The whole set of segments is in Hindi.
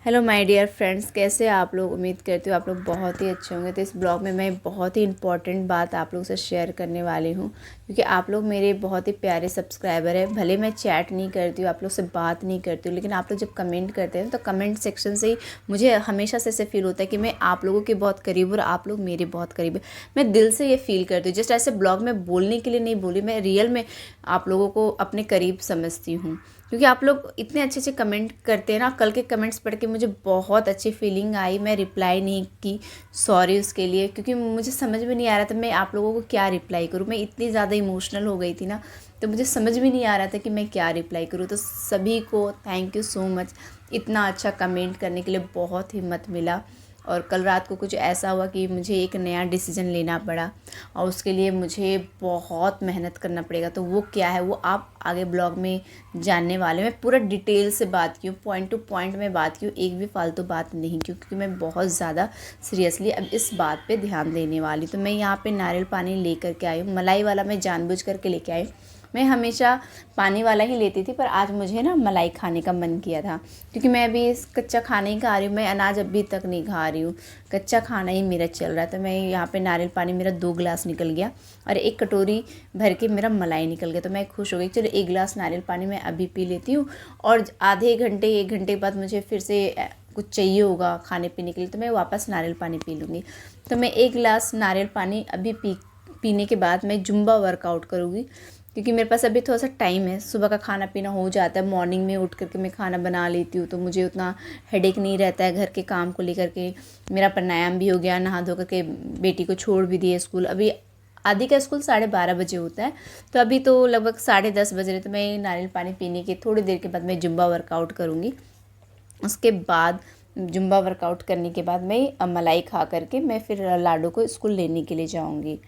हेलो माय डियर फ्रेंड्स, कैसे आप लोग। उम्मीद करती हूँ आप लोग बहुत ही अच्छे होंगे। तो इस ब्लॉग में मैं बहुत ही इंपॉर्टेंट बात आप लोगों से शेयर करने वाली हूँ, क्योंकि आप लोग मेरे बहुत ही प्यारे सब्सक्राइबर हैं। भले मैं चैट नहीं करती हूँ, आप लोग से बात नहीं करती हूँ, लेकिन आप लोग जब कमेंट करते हैं तो कमेंट सेक्शन से ही मुझे हमेशा से ऐसे फील होता है कि मैं आप लोगों के बहुत करीब और आप लोग मेरे बहुत करीब है। मैं दिल से ये फील करती हूँ। जस्ट ऐसे ब्लॉग में बोलने के लिए नहीं बोली, मैं रियल में आप लोगों को अपने करीब समझती हूँ, क्योंकि आप लोग इतने अच्छे अच्छे कमेंट करते हैं ना। कल के कमेंट्स पढ़ के मुझे बहुत अच्छी फीलिंग आई। मैं रिप्लाई नहीं की, सॉरी उसके लिए, क्योंकि मुझे समझ में नहीं आ रहा था मैं आप लोगों को क्या रिप्लाई करूँ। मैं इतनी ज़्यादा इमोशनल हो गई थी ना, तो मुझे समझ में नहीं आ रहा था कि मैं क्या रिप्लाई करूँ। तो सभी को थैंक यू सो मच, इतना अच्छा कमेंट करने के लिए। बहुत हिम्मत मिला। और कल रात को कुछ ऐसा हुआ कि मुझे एक नया डिसीजन लेना पड़ा, और उसके लिए मुझे बहुत मेहनत करना पड़ेगा। तो वो क्या है वो आप आगे ब्लॉग में जानने वाले। मैं पूरा डिटेल से बात की हूँ, पॉइंट टू पॉइंट में बात की हूँ, एक भी फालतू बात नहीं की, क्योंकि मैं बहुत ज़्यादा सीरियसली अब इस बात पे ध्यान देने वाली। तो मैं यहाँ पे नारियल पानी लेकर के आई हूँ। मलाई वाला मैं जानबूझ करके लेके आई हूँ। मैं हमेशा पानी वाला ही लेती थी, पर आज मुझे ना मलाई खाने का मन किया था, क्योंकि मैं अभी इस कच्चा खाना ही खा रही हूँ। मैं अनाज अभी तक नहीं खा रही हूँ, कच्चा खाना ही मेरा चल रहा है। तो मैं यहाँ पे नारियल पानी मेरा 2 गिलास निकल गया और एक कटोरी भर के मेरा मलाई निकल गया। तो मैं खुश हो गई, चलो 1 गिलास नारियल पानी मैं अभी पी लेती हूँ, और आधे घंटे 1 घंटे के बाद मुझे फिर से कुछ चाहिए होगा खाने पीने के लिए, तो मैं वापस नारियल पानी पी लूँगी। तो मैं 1 गिलास नारियल पानी अभी पीने के बाद मैं जुम्बा वर्कआउट करूँगी, क्योंकि मेरे पास अभी थोड़ा सा टाइम है। सुबह का खाना पीना हो जाता है, मॉर्निंग में उठ करके मैं खाना बना लेती हूँ, तो मुझे उतना हेडेक नहीं रहता है घर के काम को लेकर के। मेरा प्राणायाम भी हो गया, नहा धो करके बेटी को छोड़ भी दिए स्कूल। अभी आदि का स्कूल 12:30 बजे होता है, तो अभी तो लगभग 10:30 बज रहे। तो मैं नारियल पानी पीने के थोड़ी देर के बाद मैं जुम्बा वर्कआउट करूँगी। उसके बाद जुम्बा वर्कआउट करने के बाद मैं मलाई खा करके मैं फिर लाडो को स्कूल लेने के लिए जाऊँगी।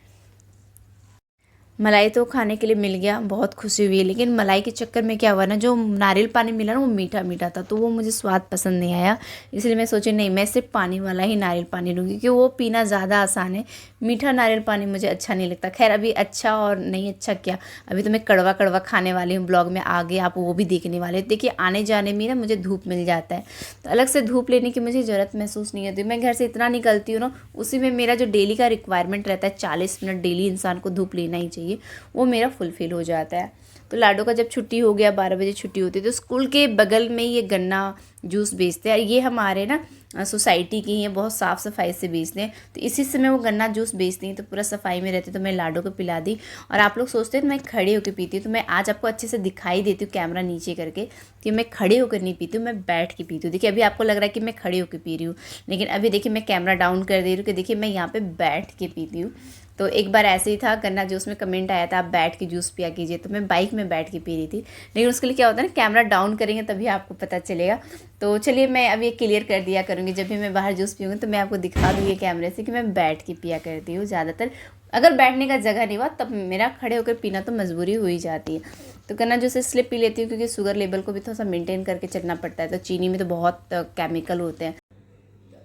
मलाई तो खाने के लिए मिल गया, बहुत खुशी हुई। लेकिन मलाई के चक्कर में क्या हुआ ना, जो नारियल पानी मिला ना वो मीठा मीठा था, तो वो मुझे स्वाद पसंद नहीं आया। इसलिए मैं सोची नहीं, मैं सिर्फ पानी वाला ही नारियल पानी लूँगी, क्योंकि वो पीना ज़्यादा आसान है। मीठा नारियल पानी मुझे अच्छा नहीं लगता। खैर अभी अच्छा और नहीं अच्छा क्या, अभी तो मैं कड़वा कड़वा खाने वाली हूँ। ब्लॉग में आगे आप वो भी देखने वाले। देखिए आने जाने में ना मुझे धूप मिल जाता है, तो अलग से धूप लेने की मुझे ज़रूरत महसूस नहीं होती। मैं घर से इतना निकलती हूँ ना, उसी में मेरा जो डेली का रिक्वायरमेंट रहता है 40 मिनट डेली इंसान को धूप लेना ही चाहिए, वो मेरा फुलफ़िल हो जाता है। तो लाडो का जब छुट्टी हो गया, 12 बजे छुट्टी होती है, तो स्कूल के बगल में ये गन्ना जूस बेचते हैं। ये हमारे ना सोसाइटी की ही है, बहुत साफ़ सफाई से बेचते हैं। तो इसी समय वो गन्ना जूस बेचती हैं, तो पूरा सफाई में रहते। तो मैं लाडो को पिला दी। और आप लोग सोचते हैं तो मैं खड़े होकर पीती हूँ, तो मैं आज आपको अच्छे से दिखाई देती हूँ कैमरा नीचे करके कि मैं खड़े होकर नहीं पीती हूँ, मैं बैठ के पीती हूँ। देखिए अभी आपको लग रहा है कि मैं खड़े होकर पी रही हूँ, लेकिन अभी देखिए मैं कैमरा डाउन कर दे रही हूँ कि देखिए मैं यहाँ पर बैठ के पीती हूँ। तो एक बार ऐसे ही था, गन्ना जूस में कमेंट आया था आप बैठ के जूस पिया कीजिए, तो मैं बाइक में बैठ के पी रही थी। लेकिन उसके लिए क्या होता है ना, कैमरा डाउन करेंगे तभी आपको पता चलेगा। तो चलिए मैं अब ये क्लियर कर दिया करूँगी, जब भी मैं बाहर जूस पीऊँगी तो मैं आपको दिखा दूँगी कैमरे से कि मैं बैठ के पिया करती हूँ ज़्यादातर। अगर बैठने का जगह नहीं हुआ तब मेरा खड़े होकर पीना तो मजबूरी हो ही जाती है। तो गन्ना जूस इसलिए पी लेती हूँ क्योंकि शुगर लेवल को भी थोड़ा सा मेंटेन करके चलना पड़ता है, तो चीनी में तो बहुत केमिकल होते हैं।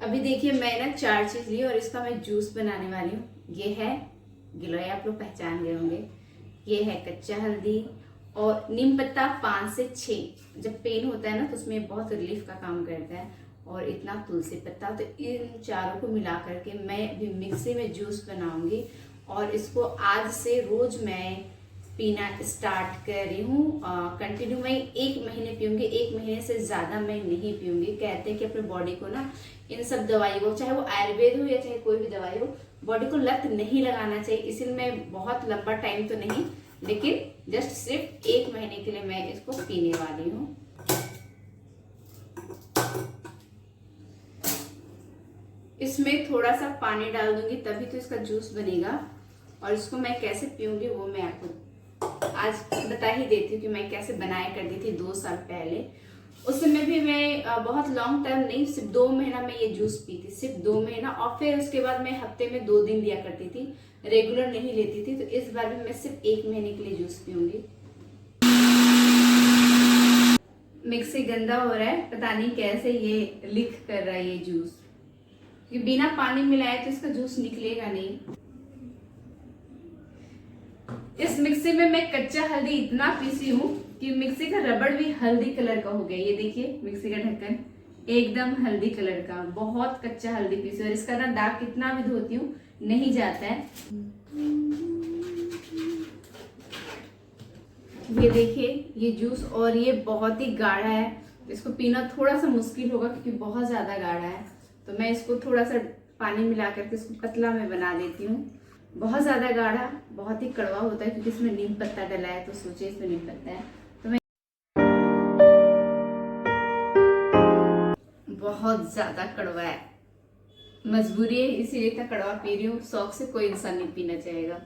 अभी देखिए मैं ना 4 चीज़ ली और इसका मैं जूस बनाने वाली हूँ। ये है गिलोय, आप लोग पहचान गए होंगे। ये है कच्चा हल्दी और नीम पत्ता 5 से 6। जब पेन होता है ना तो उसमें बहुत रिलीफ का काम करता है। और इतना तुलसी पत्ता, तो इन चारों को मिला करके मैं अभी मिक्सी में जूस बनाऊंगी। और इसको आज से रोज मैं पीना स्टार्ट कर रही हूँ। कंटिन्यू मैं 1 महीने पीऊँगी, 1 महीने से ज़्यादा मैं नहीं पीऊँगी। कहते हैं कि अपने बॉडी को ना इन सब दवाई को, चाहे वो आयुर्वेद हो या चाहे कोई भी दवाई हो, बॉडी को लत नहीं लगाना चाहिए। इसलिए मैं बहुत लंबा टाइम तो नहीं, लेकिन जस्ट सिर्फ 1 महीने के लिए मैं इसको पीने वाली हूँ। इसमें थोड़ा सा पानी डाल दूंगी तभी तो इसका जूस बनेगा। और इसको मैं कैसे पीऊँगी वो मैं आपको आज बता ही देती हूँ कि मैं कैसे बनाया करती थी 2 साल पहले। उस समय भी मैं बहुत लॉन्ग टाइम नहीं, सिर्फ 2 महीना मैं ये जूस पीती, सिर्फ 2 महीना। और फिर उसके बाद मैं हफ्ते में 2 दिन लिया करती थी, रेगुलर नहीं लेती थी। तो इस बार भी मैं सिर्फ 1 महीने के लिए जूस पीऊंगी। मिक्सी गंदा हो रहा है, पता नहीं कैसे ये लीक कर रहा है ये जूस, क्योंकि बिना पानी मिलाए तो इसका जूस निकलेगा नहीं। इस मिक्सी में मैं कच्चा हल्दी इतना पीसी हूँ कि मिक्सी का रबड़ भी हल्दी कलर का हो गया। ये देखिए मिक्सी का ढक्कन, एकदम हल्दी कलर का, बहुत कच्चा हल्दी पीस है और इसका ना दाग कितना भी धोती हूँ नहीं जाता है। ये देखिए ये जूस, और ये बहुत ही गाढ़ा है, इसको पीना थोड़ा सा मुश्किल होगा क्योंकि बहुत ज़्यादा गाढ़ा है। तो मैं इसको थोड़ा सा पानी मिला करके इसको पतला में बना देती हूँ। बहुत ज़्यादा गाढ़ा बहुत ही कड़वा होता है क्योंकि इसमें नीम पत्ता डला है, तो सोचिए इसमें नीम पत्ता है तो मैं बहुत ज़्यादा कड़वा है, मजबूरी है इसीलिए इतना कड़वा पी रही हूँ। शौक से कोई इंसान नहीं पीना चाहेगा।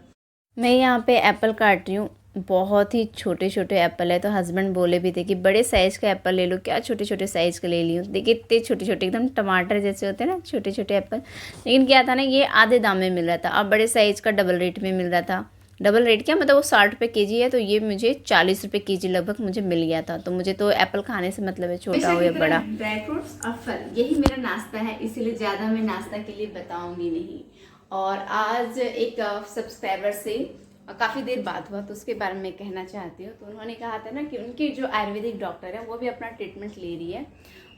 मैं यहाँ पे एप्पल काट रही हूँ, बहुत ही छोटे छोटे एप्पल है, तो हस्बैंड बोले भी थे कि बड़े साइज़ का एप्पल ले लो, क्या छोटे छोटे साइज़ का ले ली हूँ। देखिए इतने छोटे छोटे एकदम टमाटर जैसे होते हैं ना छोटे छोटे एप्पल। लेकिन क्या था ना, ये आधे दाम में मिल रहा था, अब बड़े साइज़ का डबल रेट में मिल रहा था। डबल रेट क्या मतलब वो 60 रुपये केजी है, तो ये मुझे 40 रुपये केजी लगभग मुझे मिल गया था। तो मुझे तो एप्पल खाने से मतलब है, छोटा हो या बड़ा। ड्राई फ्रूट्स और फल यही मेरा नाश्ता है, इसीलिए ज़्यादा मैं नाश्ता के लिए बताऊँगी नहीं। और आज एक सब्सक्राइबर से काफ़ी देर बात हुआ तो उसके बारे में कहना चाहती हूँ। तो उन्होंने कहा था ना कि उनके जो आयुर्वेदिक डॉक्टर है वो भी अपना ट्रीटमेंट ले रही है,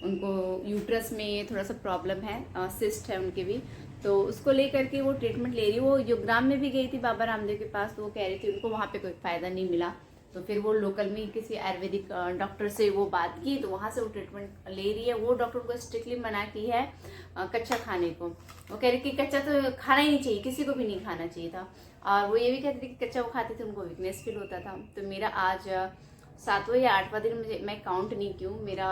उनको यूट्रस में थोड़ा सा प्रॉब्लम है, सिस्ट है उनके भी, तो उसको लेकर के वो ट्रीटमेंट ले रही है। वो योगराम में भी गई थी बाबा रामदेव के पास, तो वो कह रही थी उनको वहाँ पे कोई फ़ायदा नहीं मिला, तो फिर वो लोकल में किसी आयुर्वेदिक डॉक्टर से वो बात की, तो वहाँ से वो ट्रीटमेंट ले रही है। वो डॉक्टर को स्ट्रिक्टली मना की है कच्चा खाने को। वो कह रही कि कच्चा तो खाना ही नहीं चाहिए, किसी को भी नहीं खाना चाहिए था। और वो ये भी कहती थी कि कच्चा वो खाते थे उनको वीकनेस फील होता था। तो मेरा आज 7वां या 8वां दिन, मुझे मैं काउंट नहीं क्यों, मेरा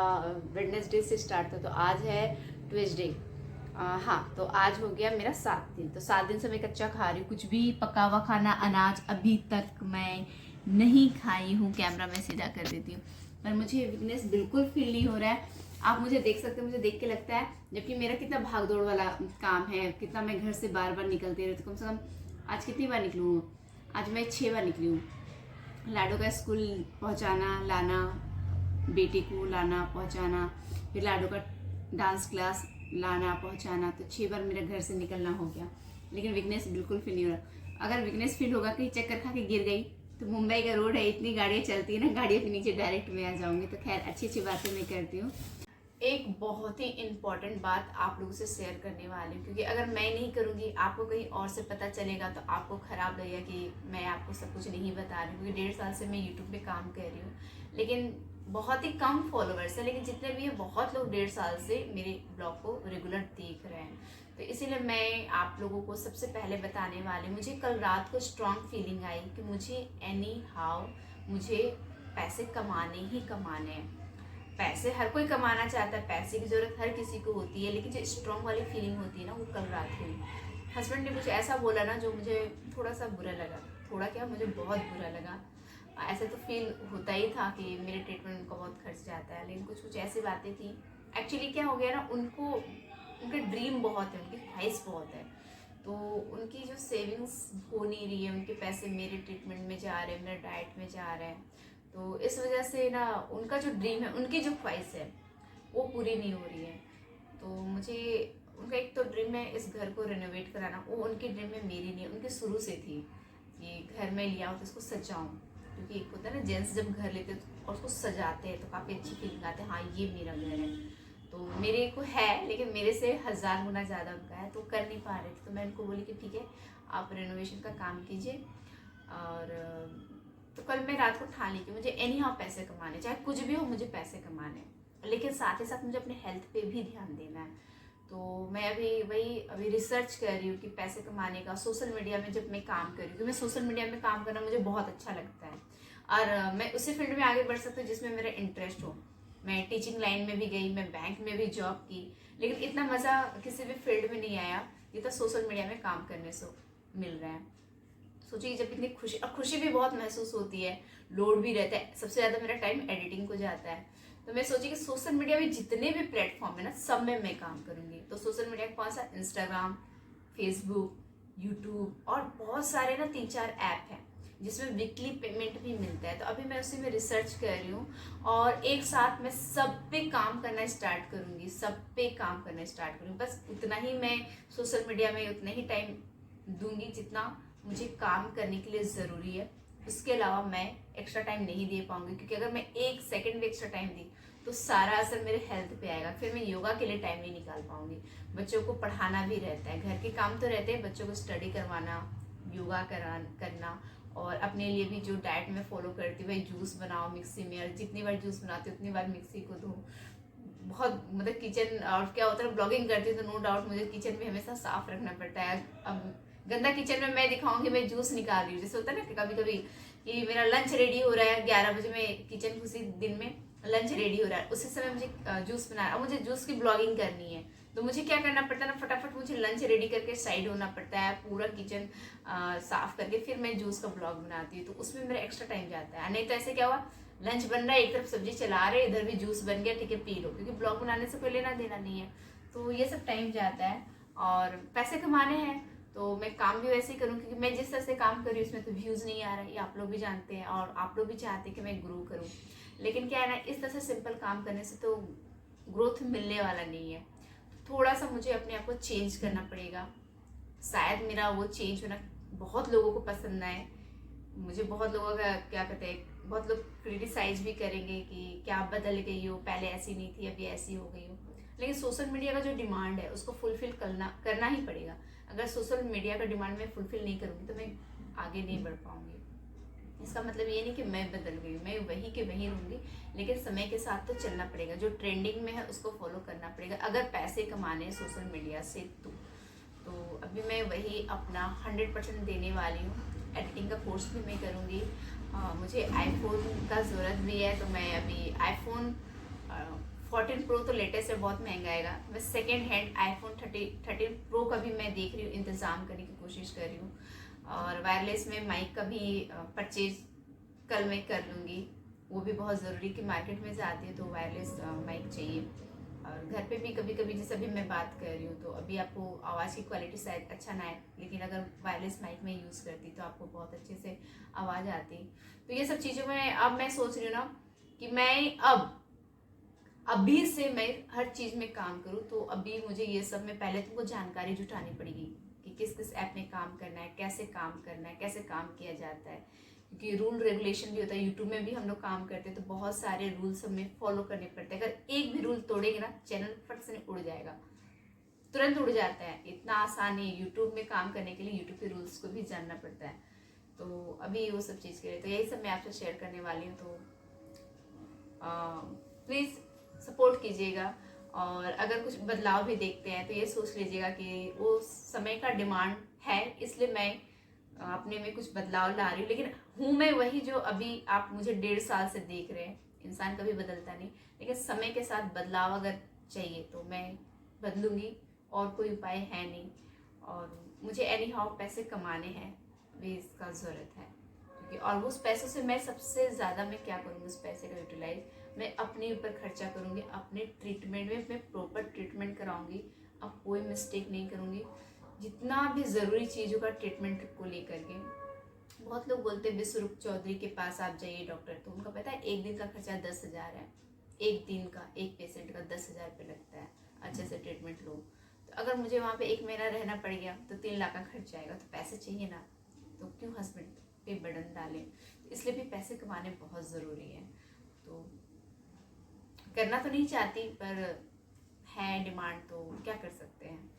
वेडनेसडे से स्टार्ट था, तो आज है ट्यूसडे। हाँ, तो आज हो गया मेरा 7 दिन। तो 7 दिन से मैं कच्चा खा रही हूँ, कुछ भी पका हुआ खाना अनाज अभी तक मैं नहीं खाई हूँ। कैमरा में सीधा कर देती हूँ, पर मुझे वीकनेस बिल्कुल फील नहीं हो रहा है। आप मुझे देख सकते हैं, मुझे देख के लगता है जबकि मेरा कितना भाग दौड़ वाला काम है, कितना मैं घर से बार बार निकलती रहती हूँ। कम से कम आज कितनी बार निकली हूँ, आज मैं 6 बार निकली हूँ। लाडो का स्कूल पहुँचाना लाना, बेटे को लाना पहुँचाना, फिर लाडो का डांस क्लास लाना पहुँचाना, तो 6 बार मेरे घर से निकलना हो गया। लेकिन वीकनेस बिल्कुल फील नहीं हो रहा। अगर वीकनेस फील होगा कि चक्कर खा के गिर गई, तो मुंबई का रोड है, इतनी गाड़ियाँ चलती है ना, गाड़ियों के नीचे डायरेक्ट में आ जाऊँगी। तो खैर अच्छी अच्छी बातें मैं करती हूँ। एक बहुत ही इम्पॉर्टेंट बात आप लोगों से शेयर करने वाली हूँ, क्योंकि अगर मैं नहीं करूँगी आपको कहीं और से पता चलेगा तो आपको ख़राब लगेगा कि मैं आपको सब कुछ नहीं बता रही हूँ। क्योंकि 1.5 साल से मैं यूट्यूब पे काम कर रही हूँ, लेकिन बहुत ही कम फॉलोअर्स है, लेकिन जितने भी है बहुत लोग 1.5 साल से मेरे ब्लॉग को रेगुलर देख रहे हैं। तो इसीलिए मैं आप लोगों को सबसे पहले बताने वाली, मुझे कल रात को स्ट्रॉन्ग फीलिंग आई कि मुझे एनी हाउ मुझे पैसे कमाने ही कमाने हैं। पैसे हर कोई कमाना चाहता है, पैसे की ज़रूरत हर किसी को होती है, लेकिन जो स्ट्रॉन्ग वाली फीलिंग होती है ना, वो कल रात हुई। हस्बैंड ने कुछ ऐसा बोला ना जो मुझे थोड़ा सा बुरा लगा, थोड़ा क्या मुझे बहुत बुरा लगा। ऐसे तो फील होता ही था कि मेरे ट्रीटमेंट का बहुत खर्च जाता है, लेकिन कुछ कुछ ऐसी बातें थी। एक्चुअली क्या हो गया ना, उनको उनका ड्रीम बहुत है, उनकी ख्वाहिश बहुत है, तो उनकी जो सेविंग्स हो नहीं रही है, उनके पैसे मेरे ट्रीटमेंट में जा रहे हैं, मेरे डाइट में जा रहे हैं। तो इस वजह से ना उनका जो ड्रीम है, उनकी जो ख्वाहिश है वो पूरी नहीं हो रही है। तो मुझे उनका एक तो ड्रीम है इस घर को रिनोवेट कराना, वो उनकी ड्रीम है, मेरी नहीं, उनकी शुरू से थी कि घर में लिया हो तो उसको सजाऊं। क्योंकि एक होता है ना, जेंट्स जब घर लेते हैं और उसको सजाते हैं तो काफ़ी अच्छी फीलिंग आती है, हाँ ये मेरा घर है। तो मेरे को है, लेकिन मेरे से 1000 गुना ज़्यादा उनका है, तो कर नहीं पा रहे थे। तो मैं उनको बोली कि ठीक है आप रेनोवेशन का काम कीजिए। और तो कल मैं रात को ठान ली कि मुझे एनी हाउ पैसे कमाने, चाहे कुछ भी हो मुझे पैसे कमाने, लेकिन साथ ही साथ मुझे अपने हेल्थ पे भी ध्यान देना है। तो मैं अभी रिसर्च कर रही हूँ कि पैसे कमाने का सोशल मीडिया में जब मैं काम कर रही हूँ, क्योंकि मैं सोशल मीडिया में काम करना मुझे बहुत अच्छा लगता है, और मैं उसी फील्ड में आगे बढ़ सकती हूँ जिसमें मेरा इंटरेस्ट हो। मैं टीचिंग लाइन में भी गई, मैं बैंक में भी जॉब की, लेकिन इतना मज़ा किसी भी फील्ड में नहीं आया जितना सोशल मीडिया में काम करने से मिल रहा है। सोचिए जब इतनी खुशी, और खुशी भी बहुत महसूस होती है, लोड भी रहता है, सबसे ज़्यादा मेरा टाइम एडिटिंग को जाता है। तो मैं सोची कि सोशल मीडिया में जितने भी प्लेटफॉर्म है ना, सब में मैं काम करूँगी। तो सोशल मीडिया कौन सा, इंस्टाग्राम, फेसबुक, यूट्यूब, और बहुत सारे ना 3-4 ऐप हैं जिसमें वीकली पेमेंट भी मिलता है। तो अभी मैं उसी में रिसर्च कर रही हूँ, और एक साथ मैं सब पे काम करना स्टार्ट करूँगी, सब पे काम करना स्टार्ट करूँगी। बस उतना ही मैं सोशल मीडिया में उतना ही टाइम दूंगी जितना मुझे काम करने के लिए ज़रूरी है। उसके अलावा मैं एक्स्ट्रा टाइम नहीं दे पाऊंगी, क्योंकि अगर मैं 1 सेकंड भी एक्स्ट्रा टाइम दी तो सारा असर मेरे हेल्थ पे आएगा। फिर मैं योगा के लिए टाइम नहीं निकाल पाऊंगी। बच्चों को पढ़ाना भी रहता है, घर के काम तो रहते हैं, बच्चों को स्टडी करवाना, योगा करना, और अपने लिए भी जो डाइट में फॉलो करती हूँ, भाई जूस बनाओ मिक्सी में, और जितनी बार जूस बनाती हूँ उतनी बार मिक्सी को धो। बहुत मतलब किचन, और क्या होता है ब्लॉगिंग करती हूँ तो नो डाउट मुझे किचन भी हमेशा साफ रखना पड़ता है। अब गंदा किचन में मैं दिखाऊंगी मैं जूस निकाल रही हूँ, जैसे होता है ना कभी कभी कि मेरा लंच रेडी हो रहा है, 11 बजे मैं किचन घुसी, दिन में लंच रेडी हो रहा है, उसी समय मुझे जूस बनाना, अब मुझे जूस की ब्लॉगिंग करनी है, तो मुझे क्या करना पड़ता है ना, फटाफट मुझे लंच रेडी करके साइड होना पड़ता है, पूरा किचन साफ करके फिर मैं जूस का ब्लॉग बनाती हूँ, तो उसमें मेरा एक्स्ट्रा टाइम जाता है। नहीं तो ऐसे क्या हुआ, लंच बन रहा है, एक तरफ सब्जी चला रहे, इधर भी जूस बन गया, ठीक है पी लो, क्योंकि ब्लॉग बनाने से कोई लेना देना नहीं है, तो ये सब टाइम जाता है। और पैसे कमाने हैं तो मैं काम भी वैसे ही करूँ, क्योंकि मैं जिस तरह से काम कर रही हूँ उसमें तो व्यूज़ नहीं आ रहा है, ये आप लोग भी जानते हैं, और आप लोग भी चाहते हैं कि मैं ग्रो करूँ, लेकिन क्या है ना, इस तरह से सिंपल काम करने से तो ग्रोथ मिलने वाला नहीं है। थोड़ा सा मुझे अपने आप को चेंज करना पड़ेगा, शायद मेरा वो चेंज होना बहुत लोगों को पसंद आए। मुझे बहुत लोगों का क्या कहते हैं, बहुत लोग क्रिटिसाइज भी करेंगे कि क्या बदल गई हो, पहले ऐसी नहीं थी अभी ऐसी हो गई हो, लेकिन सोशल मीडिया का जो डिमांड है उसको फुलफिल करना ही पड़ेगा। अगर सोशल मीडिया का डिमांड मैं फुलफिल नहीं करूँगी तो मैं आगे नहीं बढ़ पाऊंगी। इसका मतलब ये नहीं कि मैं बदल गई, मैं वही के वही रहूँगी, लेकिन समय के साथ तो चलना पड़ेगा, जो ट्रेंडिंग में है उसको फॉलो करना पड़ेगा अगर पैसे कमाने हैं सोशल मीडिया से। तो अभी मैं वही अपना 100% देने वाली हूँ। एडिटिंग का कोर्स भी मैं करूँगी। मुझे आईफोन का ज़रूरत भी है, तो मैं अभी आईफोन 14 प्रो तो लेटेस्ट है, बहुत महंगा आएगा, मैं सेकेंड हैंड आईफोन 13 प्रो का भी मैं देख रही हूँ, इंतज़ाम करने की कोशिश कर रही हूँ। और वायरलेस में माइक का भी परचेज कल मैं कर लूँगी, वो भी बहुत ज़रूरी कि मार्केट में से आती है तो वायरलेस माइक चाहिए। और घर पे भी कभी कभी जैसे अभी मैं बात कर रही हूँ तो अभी आपको आवाज़ की क्वालिटी शायद अच्छा ना आए, लेकिन अगर वायरलेस माइक में यूज़ करती तो आपको बहुत अच्छे से आवाज़ आती। तो ये सब चीज़ों में अब मैं सोच रही हूँ ना कि मैं अभी से मैं हर चीज़ में काम करूँ, तो अभी मुझे ये सब में पहले तुमको जानकारी जुटानी पड़ेगी कि किस किस ऐप में काम करना है, कैसे काम करना है, कैसे काम किया जाता है, क्योंकि रूल रेगुलेशन भी होता है। यूट्यूब में भी हम लोग काम करते हैं तो बहुत सारे रूल्स हमें फॉलो करने पड़ते हैं, अगर एक भी रूल तोड़ेंगे ना चैनल फट से उड़ जाएगा, तुरंत उड़ जाता है, इतना आसान नहीं है। यूट्यूब में काम करने के लिए यूट्यूब के रूल्स को भी जानना पड़ता है, तो अभी वो सब चीज़ के लिए तो यही सब मैं आपसे शेयर करने वाली हूँ। तो प्लीज़ सपोर्ट कीजिएगा, और अगर कुछ बदलाव भी देखते हैं तो ये सोच लीजिएगा कि वो समय का डिमांड है, इसलिए मैं अपने में कुछ बदलाव ला रही हूँ, लेकिन हूँ मैं वही जो अभी आप मुझे 1.5 साल से देख रहे हैं। इंसान कभी बदलता नहीं, लेकिन समय के साथ बदलाव अगर चाहिए तो मैं बदलूंगी, और कोई उपाय है नहीं। और मुझे एनी हाउ पैसे कमाने हैं, भी इसका ज़रूरत है, क्योंकि और उस पैसों से मैं सबसे ज़्यादा मैं क्या करूँगी, उस पैसे का यूटिलाइज मैं अपने ऊपर खर्चा करूँगी, अपने ट्रीटमेंट में मैं प्रॉपर ट्रीटमेंट कराऊँगी, अब कोई मिस्टेक नहीं करूँगी, जितना भी ज़रूरी चीज़ों का ट्रीटमेंट को लेकर के। बहुत लोग बोलते हैं विश्वरूप चौधरी के पास आप जाइए डॉक्टर, तो उनका पता है एक दिन का खर्चा 10,000 है, एक दिन का एक पेशेंट का 10,000 रुपये लगता है, अच्छे से ट्रीटमेंट लो। तो अगर मुझे वहाँ पे 1 महीना रहना पड़ गया तो 3 लाख का खर्चा आएगा, तो पैसे चाहिए ना, तो क्यों हस्बैंड पे बर्डन डालें। तो इसलिए भी पैसे कमाने बहुत ज़रूरी है। तो करना तो नहीं चाहती, पर है डिमांड, तो क्या कर सकते हैं।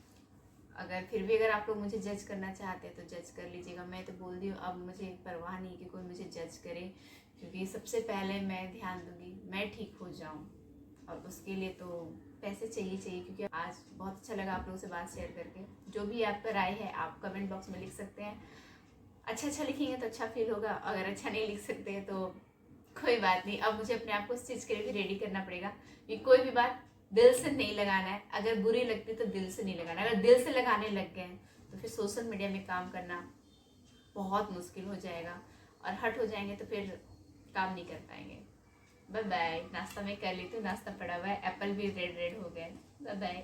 अगर फिर भी अगर आप लोग मुझे जज करना चाहते हैं तो जज कर लीजिएगा, मैं तो बोल दी हूँ, अब मुझे परवाह नहीं कि कोई मुझे जज करे, क्योंकि सबसे पहले मैं ध्यान दूंगी मैं ठीक हो जाऊँ, और उसके लिए तो पैसे चाहिए, क्योंकि आज बहुत अच्छा लगा आप लोगों से बात शेयर करके। जो भी आपका राय है आप कमेंट बॉक्स में लिख सकते हैं, अच्छा लिखेंगे तो अच्छा फील होगा, अगर अच्छा नहीं लिख सकते हैं तो कोई बात नहीं। अब मुझे अपने आप को उस चीज़ के लिए भी रेडी करना पड़ेगा कि कोई भी बात दिल से नहीं लगाना है, अगर बुरी लगती तो दिल से नहीं लगाना, अगर दिल से लगाने लग गए तो फिर सोशल मीडिया में काम करना बहुत मुश्किल हो जाएगा, और हट हो जाएंगे तो फिर काम नहीं कर पाएंगे। Bye bye. नाश्ता मैं कर लेती हूँ, नाश्ता पड़ा हुआ है, एप्पल भी रेड हो गए। Bye bye.